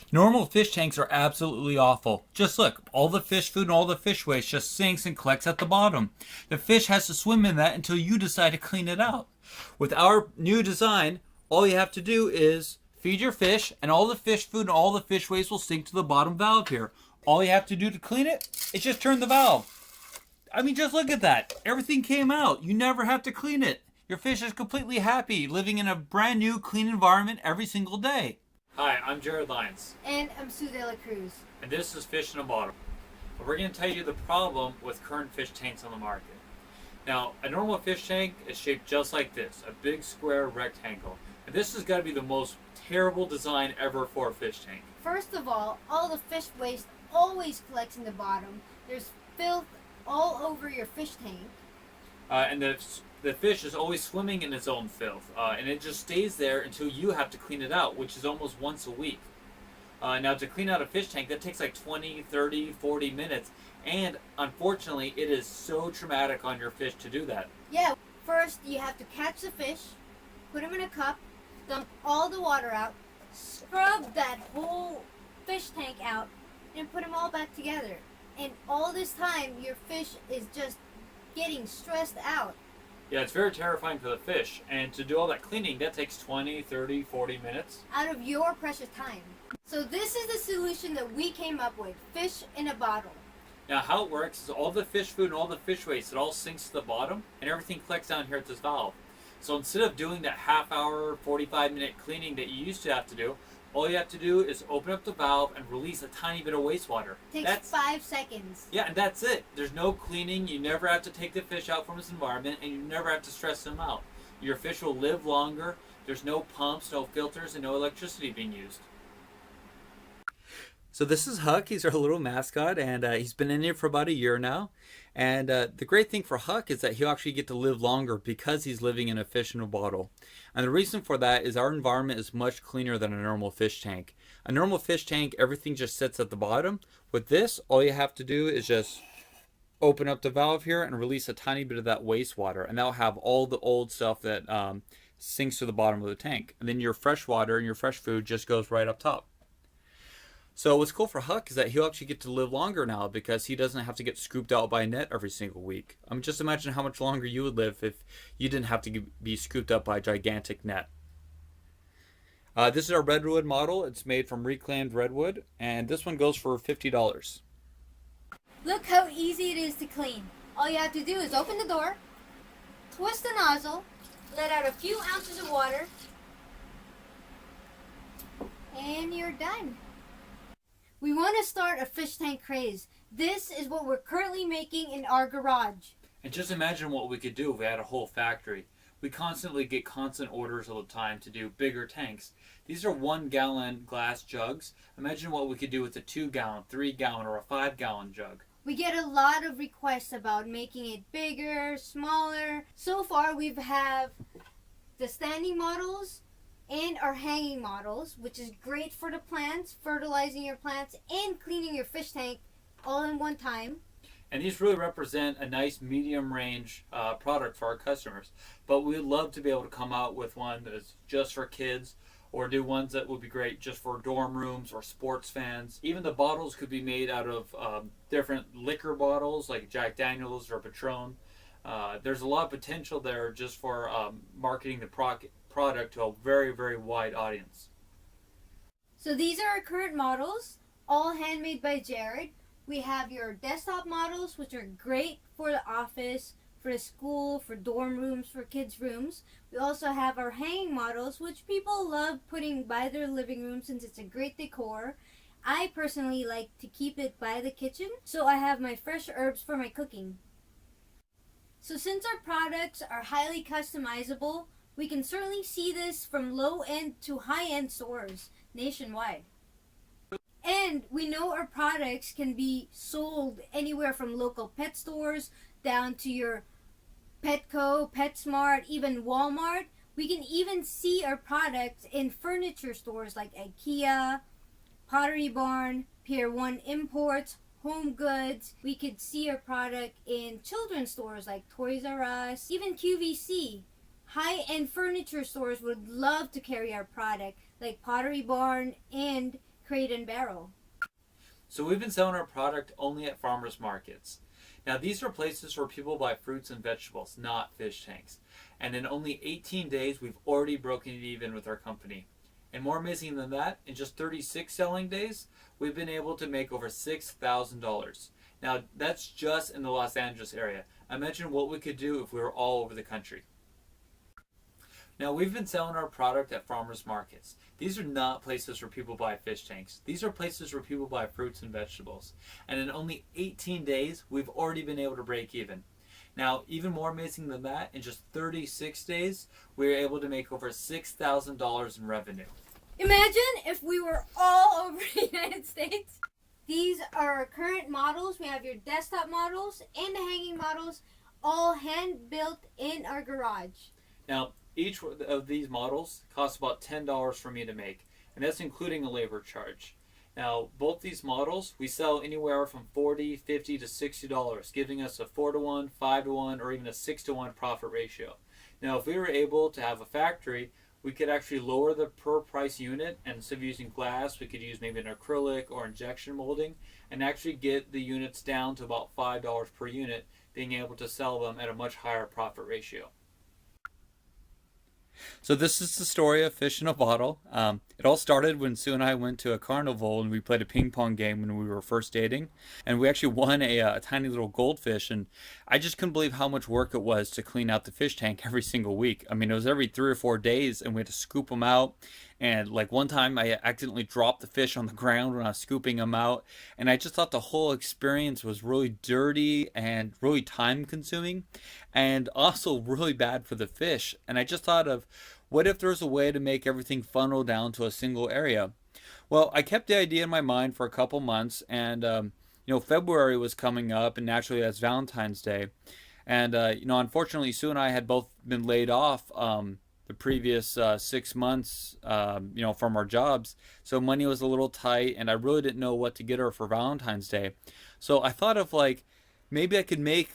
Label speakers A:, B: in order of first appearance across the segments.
A: Normal fish tanks are absolutely awful. Just look, all the fish food and all the fish waste just sinks and collects at the bottom. The fish has to swim in that until you decide to clean it out. With our new design, all you have to do is feed your fish, and all the fish food and all the fish waste will sink to the bottom valve here. All you have to do to clean it is just turn the valve. I mean, just look at that. Everything came out. You never have to clean it. Your fish is completely happy, living in a brand new, clean environment every single day. Hi, I'm Jared Lyons.
B: And I'm Sue De La Cruz.
A: And this is Fishinabottle. We're going to tell you the problem with current fish tanks on the market. Now, a normal fish tank is shaped just like this, a big square rectangle. And this has got to be the most terrible design ever for a fish tank.
B: First of all the fish waste always collects in the bottom. There's filth all over your fish tank.
A: And the fish is always swimming in its own filth. And it just stays there until you have to clean it out, which is almost once a week. Now, to clean out a fish tank, that takes like 20, 30, 40 minutes. And unfortunately, it is so traumatic on your fish to do that.
B: Yeah, first you have to catch the fish, put them in a cup, dump all the water out, scrub that whole fish tank out, and put them all back together. And all this time, your fish is just getting stressed out.
A: Yeah, it's very terrifying for the fish. And to do all that cleaning, that takes 20, 30, 40 minutes.
B: Out of your precious time. So this is the solution that we came up with, fish in a bottle.
A: Now, how it works is all the fish food and all the fish waste, it all sinks to the bottom, and everything collects down here at this valve. So instead of doing that half hour, 45-minute cleaning that you used to have to do, all you have to do is open up the valve and release a tiny bit of wastewater.
B: Takes 5 seconds.
A: Yeah, and that's it. There's no cleaning. You never have to take the fish out from its environment, and you never have to stress them out. Your fish will live longer. There's no pumps, no filters, and no electricity being used. So this is Huck. He's our little mascot, and he's been in here for about a year now. And the great thing for Huck is that he'll actually get to live longer because he's living in a fish in a bottle. And the reason for that is our environment is much cleaner than a normal fish tank. A normal fish tank, everything just sits at the bottom. With this, all you have to do is just open up the valve here and release a tiny bit of that wastewater. And that'll have all the old stuff that sinks to the bottom of the tank. And then your fresh water and your fresh food just goes right up top. So what's cool for Huck is that he'll actually get to live longer now because he doesn't have to get scooped out by a net every single week. Just imagine how much longer you would live if you didn't have to be scooped up by a gigantic net. This is our redwood model. It's made from reclaimed redwood, and this one goes for $50.
B: Look how easy it is to clean. All you have to do is open the door, twist the nozzle, let out a few ounces of water, and you're done. We want to start a fish tank craze. This is what we're currently making in our garage.
A: And just imagine what we could do if we had a whole factory. We constantly get constant orders all the time to do bigger tanks. These are 1-gallon glass jugs. Imagine what we could do with a 2-gallon, 3-gallon, or a 5-gallon jug.
B: We get a lot of requests about making it bigger, smaller. So far we have the standing models and our hanging models, which is great for the plants, fertilizing your plants and cleaning your fish tank all in one time.
A: And these really represent a nice medium range product for our customers. But we'd love to be able to come out with one that's just for kids, or do ones that would be great just for dorm rooms or sports fans. Even the bottles could be made out of different liquor bottles like Jack Daniels or Patron. There's a lot of potential there just for marketing the product to a very, very wide audience.
B: So these are our current models, all handmade by Jared. We have your desktop models, which are great for the office, for the school, for dorm rooms, for kids' rooms. We also have our hanging models, which people love putting by their living room since it's a great decor. I personally like to keep it by the kitchen, so I have my fresh herbs for my cooking. So since our products are highly customizable, we can certainly see this from low-end to high-end stores nationwide. And we know our products can be sold anywhere from local pet stores down to your Petco, PetSmart, even Walmart. We can even see our products in furniture stores like IKEA, Pottery Barn, Pier 1 Imports, Home Goods. We could see our product in children's stores like Toys R Us, even QVC. High-end furniture stores would love to carry our product like Pottery Barn and crate and barrel.
A: So we've been selling our product only at farmers markets. Now these are places where people buy fruits and vegetables, not fish tanks. And in only 18 days, we've already broken it even with our company. And more amazing than that, in just 36 selling days, we've been able to make over $6,000. Now that's just in the Los Angeles area. Imagine what we could do if we were all over the country. Now we've been selling our product at farmers markets. These are not places where people buy fish tanks. These are places where people buy fruits and vegetables. And in only 18 days, we've already been able to break even. Now, even more amazing than that, in just 36 days, we were able to make over $6,000 in revenue.
B: Imagine if we were all over the United States. These are our current models. We have your desktop models and the hanging models, all hand built in our garage.
A: Now, each of these models costs about $10 for me to make, and that's including a labor charge. Now, both these models, we sell anywhere from $40, $50 to $60, giving us a 4-to-1, 5-to-1, or even a 6-to-1 profit ratio. Now, if we were able to have a factory, we could actually lower the per price unit, and instead of using glass, we could use maybe an acrylic or injection molding, and actually get the units down to about $5 per unit, being able to sell them at a much higher profit ratio. So this is the story of Fishinabottle. It all started when Sue and I went to a carnival and we played a ping pong game when we were first dating. And we actually won a tiny little goldfish. And I just couldn't believe how much work it was to clean out the fish tank every single week. I mean, it was every 3 or 4 days and we had to scoop them out. And like one time I accidentally dropped the fish on the ground when I was scooping them out. And I just thought the whole experience was really dirty and really time consuming and also really bad for the fish. And I just thought of, what if there's a way to make everything funnel down to a single area? Well, I kept the idea in my mind for a couple months, and February was coming up, and naturally that's Valentine's Day. And unfortunately, Sue and I had both been laid off the previous 6 months, from our jobs. So money was a little tight, and I really didn't know what to get her for Valentine's Day. So I thought of maybe I could make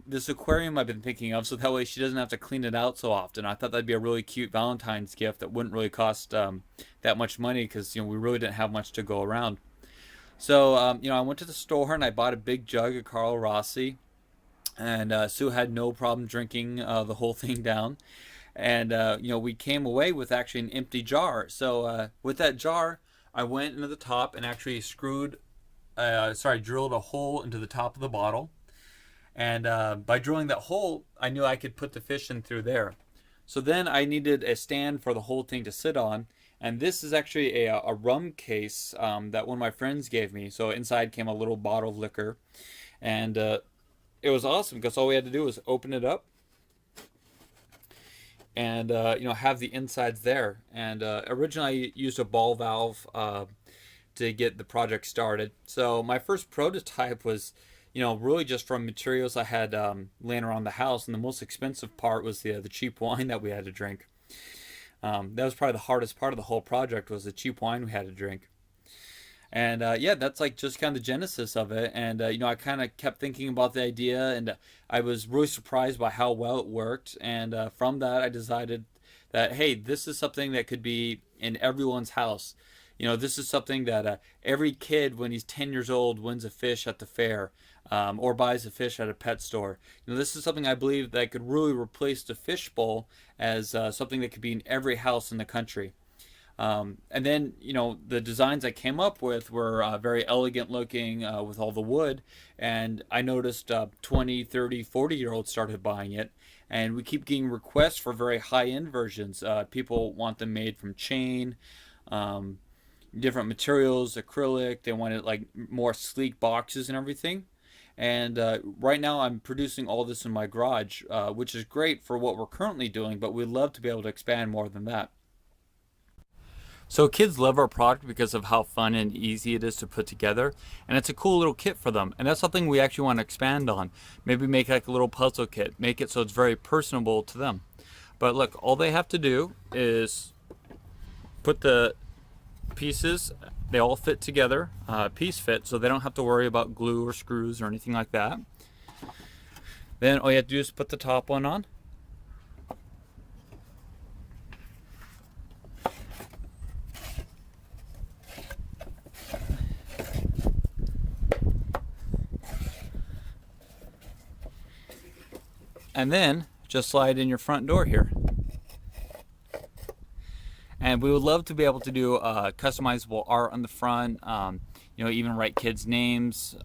A: this aquarium I've been thinking of, so that way she doesn't have to clean it out so often. I thought that'd be a really cute Valentine's gift that wouldn't really cost that much money, because we really didn't have much to go around. So I went to the store and I bought a big jug of Carlo Rossi, and Sue had no problem drinking the whole thing down. And we came away with actually an empty jar. So with that jar, I went into the top and actually drilled a hole into the top of the bottle. And by drilling that hole, I knew I could put the fish in through there. So then I needed a stand for the whole thing to sit on. And this is actually a rum case that one of my friends gave me. So inside came a little bottle of liquor. And it was awesome because all we had to do was open it up and have the insides there. And originally I used a ball valve to get the project started. So my first prototype was, really just from materials I had laying around the house, and the most expensive part was the cheap wine that we had to drink. That was probably the hardest part of the whole project, was the cheap wine we had to drink. And that's just kind of the genesis of it. And I kind of kept thinking about the idea, and I was really surprised by how well it worked. And from that, I decided that, hey, this is something that could be in everyone's house. This is something that every kid, when he's 10 years old, wins a fish at the fair or buys a fish at a pet store. This is something I believe that could really replace the fish bowl as something that could be in every house in the country. And then, the designs I came up with were very elegant looking with all the wood. And I noticed 20, 30, 40-year-olds started buying it. And we keep getting requests for very high-end versions. People want them made from chain, different materials, acrylic. They wanted more sleek boxes and everything. And right now I'm producing all this in my garage, which is great for what we're currently doing, but we'd love to be able to expand more than that. So kids love our product because of how fun and easy it is to put together, and it's a cool little kit for them. And that's something we actually want to expand on. Maybe make a little puzzle kit, make it so it's very personable to them. But look, all they have to do is put the pieces, they all fit together, piece fit, so they don't have to worry about glue or screws or anything like that. Then all you have to do is put the top one on. and then just slide in your front door here. And we would love to be able to do customizable art on the front, even write kids' names,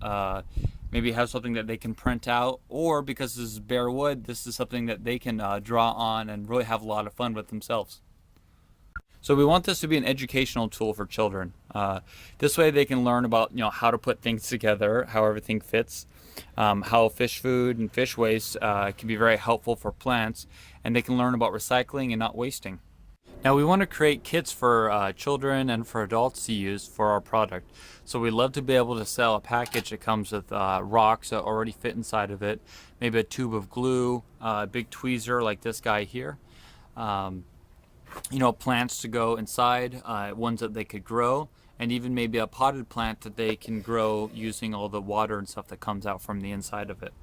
A: maybe have something that they can print out, or because this is bare wood, this is something that they can draw on and really have a lot of fun with themselves. So we want this to be an educational tool for children. This way they can learn about how to put things together, how everything fits, how fish food and fish waste can be very helpful for plants, and they can learn about recycling and not wasting. Now we want to create kits for children and for adults to use for our product. So we love to be able to sell a package that comes with rocks that already fit inside of it, maybe a tube of glue, a big tweezer like this guy here, plants to go inside, ones that they could grow, and even maybe a potted plant that they can grow using all the water and stuff that comes out from the inside of it.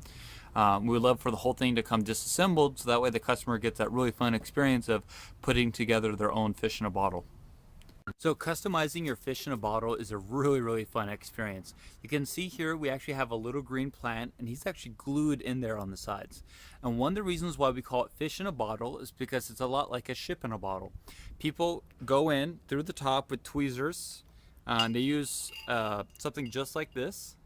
A: We would love for the whole thing to come disassembled, so that way the customer gets that really fun experience of putting together their own fish in a bottle. So customizing your fish in a bottle is a really fun experience. You can see here we actually have a little green plant, and he's actually glued in there on the sides. And one of the reasons why we call it fish in a bottle is because it's a lot like a ship in a bottle. People go in through the top with tweezers, and they use something just like this,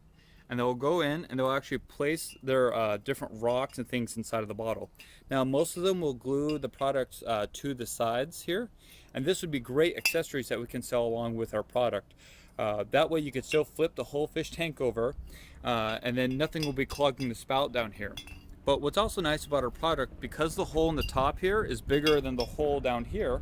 A: and they'll go in and they'll actually place their different rocks and things inside of the bottle. Now most of them will glue the products to the sides here, and this would be great accessories that we can sell along with our product. That way you could still flip the whole fish tank over, and then nothing will be clogging the spout down here. But what's also nice about our product, because the hole in the top here is bigger than the hole down here,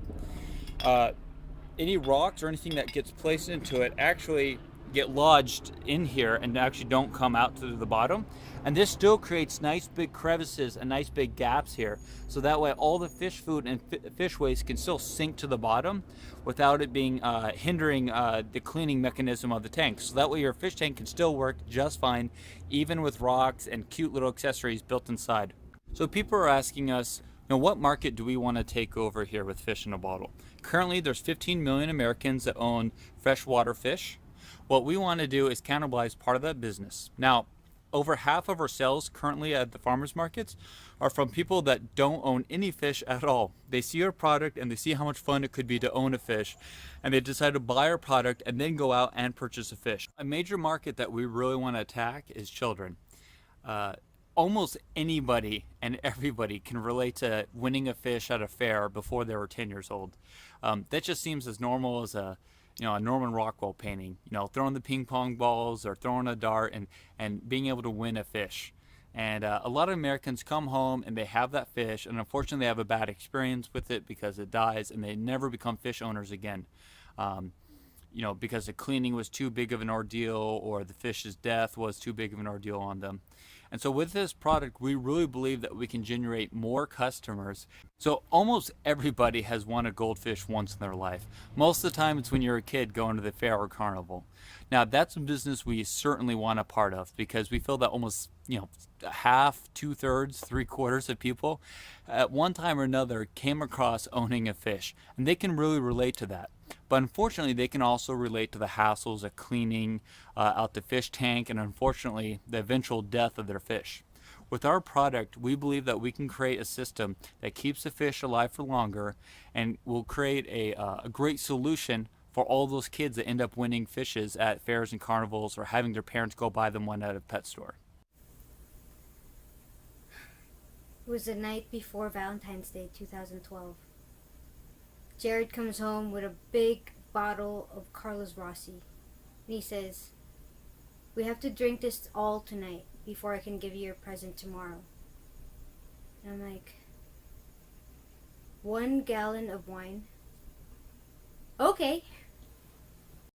A: any rocks or anything that gets placed into it actually get lodged in here and actually don't come out to the bottom. And this still creates nice big crevices and nice big gaps here, so that way all the fish food and fish waste can still sink to the bottom without it being hindering the cleaning mechanism of the tank. So that way your fish tank can still work just fine, even with rocks and cute little accessories built inside. So people are asking us, what market do we want to take over here with fish in a bottle? Currently there's 15 million Americans that own freshwater fish. What we want to do is cannibalize part of that business. Now, over half of our sales currently at the farmers markets are from people that don't own any fish at all. They see our product and they see how much fun it could be to own a fish, and they decide to buy our product and then go out and purchase a fish. A major market that we really want to attack is children. Almost anybody and everybody can relate to winning a fish at a fair before they were 10 years old. That just seems as normal as a Norman Rockwell painting, throwing the ping pong balls or throwing a dart and being able to win a fish. And a lot of Americans come home and they have that fish, and unfortunately they have a bad experience with it because it dies and they never become fish owners again. Because the cleaning was too big of an ordeal, or the fish's death was too big of an ordeal on them. And so with this product, we really believe that we can generate more customers. So almost everybody has won a goldfish once in their life. Most of the time it's when you're a kid going to the fair or carnival. Now that's a business we certainly want a part of, because we feel that almost half, 2/3, 3/4 of people at one time or another came across owning a fish, and they can really relate to that. But unfortunately they can also relate to the hassles of cleaning out the fish tank, and unfortunately the eventual death of their fish. With our product, we believe that we can create a system that keeps the fish alive for longer, and will create a great solution for all those kids that end up winning fishes at fairs and carnivals, or having their parents go buy them one at a pet store.
B: It was the night before Valentine's Day 2012. Jared comes home with a big bottle of Carlos Rossi. And he says, "We have to drink this all tonight before I can give you your present tomorrow." And I'm like, 1 gallon of wine? Okay.